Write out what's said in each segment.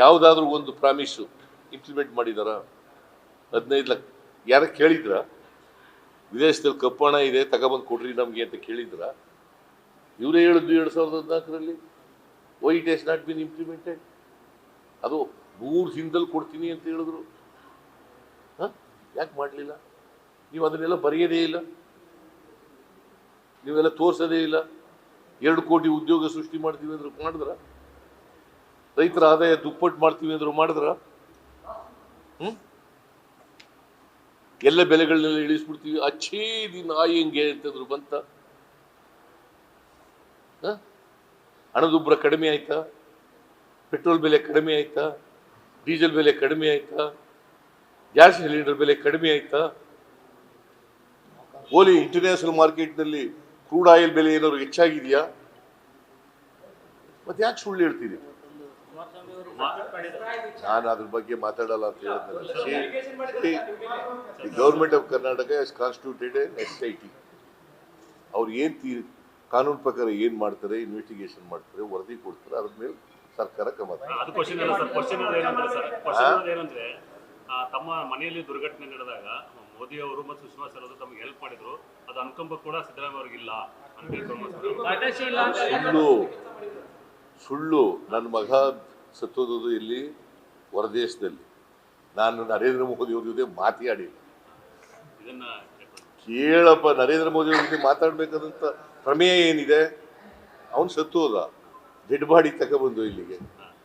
ಯಾವುದಾದ್ರೂ ಒಂದು ಪ್ರಾಮಿಸು ಇಂಪ್ಲಿಮೆಂಟ್ ಮಾಡಿದಾರ? 15 ಲಕ್ಷ ಯಾರ ಕೇಳಿದ್ರ? ವಿದೇಶದಲ್ಲಿ ಕಪ್ಪಣ ಇದೆ ತಗೊಬಂದು ಕೊಡ್ರಿ ನಮಗೆ ಅಂತ ಕೇಳಿದ್ರ? ಇವರೇ ಹೇಳಿದ್ದು 2014ರಲ್ಲಿ. Why it has not been implemented? ಅದು 3 ದಿನದಲ್ಲಿ ಕೊಡ್ತೀನಿ ಅಂತ ಹೇಳಿದ್ರು. ಯಾಕೆ ಮಾಡಲಿಲ್ಲ? ನೀವು ಅದನ್ನೆಲ್ಲ ಬರೆಯೋದೇ ಇಲ್ಲ, ನೀವೆಲ್ಲ ತೋರಿಸೋದೇ ಇಲ್ಲ. 2 ಕೋಟಿ ಉದ್ಯೋಗ ಸೃಷ್ಟಿ ಮಾಡ್ತೀವಿ ಅಂದ್ರು ಮಾಡಿದ್ರ? ರೈತರ ಆದಾಯ ದುಪ್ಪಟ್ಟು ಮಾಡ್ತೀವಿ ಅಂದ್ರು ಮಾಡಿದ್ರ? ಎಲ್ಲ ಬೆಲೆಗಳನ್ನೆಲ್ಲ ಇಳಿಸ್ಬಿಡ್ತೀವಿ, ಅಚ್ಚೇ ದಿನ ಆಯಂಗೆ ಅಂತಂದ್ರು ಬಂತ? ಹಣದುಬ್ಬರ ಕಡಿಮೆ ಆಯ್ತಾ? ಪೆಟ್ರೋಲ್ ಬೆಲೆ ಕಡಿಮೆ ಆಯ್ತಾ? ಡೀಸೆಲ್ ಬೆಲೆ ಕಡಿಮೆ ಆಯ್ತಾ? ಗ್ಯಾಸ್ ಸಿಲಿಂಡರ್ ಬೆಲೆ ಕಡಿಮೆ ಆಯ್ತಾ? ಓಲಿ ಇಂಟರ್ನ್ಯಾಷನಲ್ ಮಾರ್ಕೆಟ್ನಲ್ಲಿ ಕ್ರೂಡ್ ಆಯಿಲ್ ಬೆಲೆ ಏನಾದ್ರು ಹೆಚ್ಚಾಗಿದೆಯಾ? ಮತ್ತೆ ಯಾಕೆ ಸುಳ್ಳು ಹೇಳ್ತೀರಿ? ನಾನು ಅದ್ರ ಬಗ್ಗೆ ಮಾತಾಡಲ್ಲ ಅಂತ ಹೇಳಿದ್ನಲ್ಲ. Government of Karnataka has constituted N SIT. ಅವ್ರು ಕಾನೂನು ಪ್ರಕಾರ ಏನ್ ಮಾಡ್ತಾರೆ, ಇನ್ವೆಸ್ಟಿಗೇಷನ್ ಮಾಡ್ತಾರೆ, ವರದಿ ಕೊಡ್ತಾರೆ, ಅದ್ರ ಮೇಲೆ ಸರ್ಕಾರ ಕ್ರಮ. ತಮ್ಮ ಮನೆಯಲ್ಲಿ ದುರ್ಘಟನೆ ನಡೆದಾಗ ಮೋದಿ ಅವರು ಮತ್ತು ಸುಷ್ಮಾ ಸ್ವರಾಜ್ ತಮಗೆ ಹೆಲ್ಪ್ ಮಾಡಿದ್ರು, ಅದು ಅನುಕಂಪ ಕೂಡ ಸಿದ್ದರಾಮಯ್ಯ ಅವ್ರಿಗಿಲ್ಲ ಅಂತ ಸುಳ್ಳು. ನನ್ನ ಮಗ ಸತ್ತೋದು ಇಲ್ಲಿ ಹೊರದೇಶದಲ್ಲಿ. ನಾನು ನರೇಂದ್ರ ಮೋದಿ ಅವ್ರ ಜೊತೆ ಮಾತಾಡಿಲ್ಲ. ಕೇಳಪ್ಪ, ನರೇಂದ್ರ ಮೋದಿ ಅವ್ರ ಜೊತೆ ಮಾತಾಡ್ಬೇಕಾದಂತ ಪ್ರಮೇಯ ಏನಿದೆ? ಅವನು ಸತ್ತೋದ, ಡೆಡ್ ಬಾಡಿ ತಗೊಬಂದು ಇಲ್ಲಿಗೆ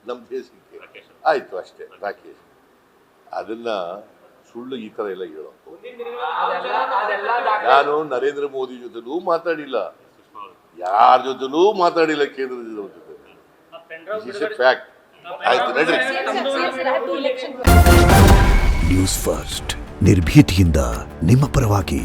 ನಮ್ಮ ದೇಶಕ್ಕೆ, ಆಯ್ತು ಅಷ್ಟೇ. ರಾಕೇಶ್ ಅದನ್ನ ಸುಳ್ಳು ಈ ತರ ಎಲ್ಲ ಹೇಳೋ. ನಾನು ನರೇಂದ್ರ ಮೋದಿ ಜೊತೆಲೂ ಮಾತಾಡಿಲ್ಲ, ಯಾರ ಜೊತೆಲೂ ಮಾತಾಡಿಲ್ಲ, ಕೇಂದ್ರದ ಜೊತೆ. ಫ್ಯಾಕ್ಟ್. ಆಯ್ತು ನಡ್ರಿ. ನ್ಯೂಸ್ ಫಸ್ಟ್ ನಿರ್ಭೀತಿಯಿಂದ ನಿಮ್ಮ ಪರವಾಗಿ.